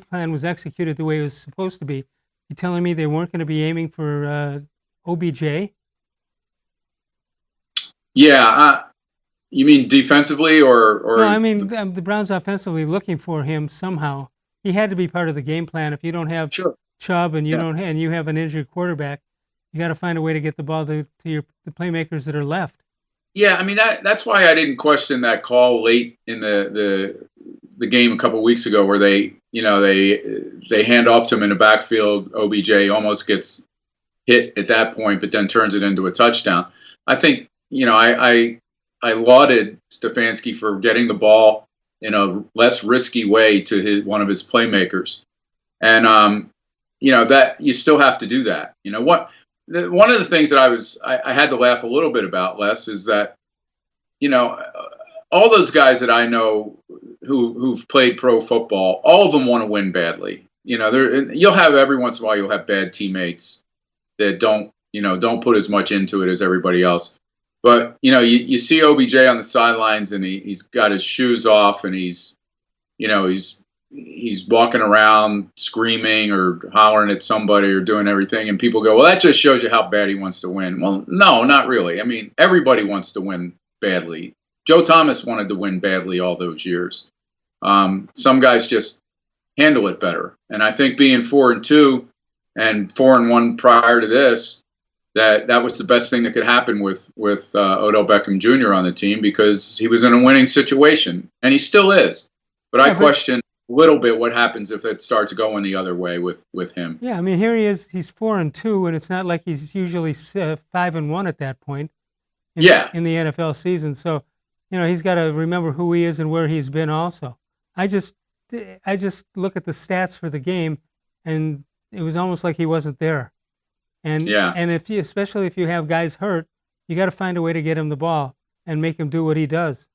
plan was executed the way it was supposed to be. You telling me they weren't going to be aiming for OBJ? Yeah, you mean defensively No, or I mean the Browns offensively looking for him somehow. He had to be part of the game plan. If you don't have sure. Chubb and Yeah. you have an injured quarterback, you got to find a way to get the ball to the playmakers that are left. Yeah, I mean that's why I didn't question that call late in the game a couple weeks ago where they hand off to him in the backfield. OBJ almost gets hit at that point, but then turns it into a touchdown. I think I lauded Stefanski for getting the ball in a less risky way to one of his playmakers, and that you still have to do that. One of the things that I had to laugh a little bit about, Les, is that you know all those guys that I know who've played pro football, all of them want to win badly. You'll have every once in a while you'll have bad teammates that don't put as much into it as everybody else. But you see OBJ on the sidelines and he's got his shoes off and he's walking around screaming or hollering at somebody or doing everything, and people go, well, that just shows you how bad he wants to win. Well, no, not really. I mean, everybody wants to win badly. Joe Thomas wanted to win badly all those years. Some guys just handle it better, and I think being 4-2 and 4-1 prior to this, that was the best thing that could happen with Odell Beckham Jr. on the team, because he was in a winning situation, and he still is. But I question a little bit what happens if it starts going the other way with him. Yeah, I mean, here he is. He's 4-2, and it's not like he's usually 5-1 at that point in the NFL season. So, he's got to remember who he is and where he's been also. I just look at the stats for the game, and it was almost like he wasn't there. And especially if you have guys hurt, you got to find a way to get him the ball and make him do what he does.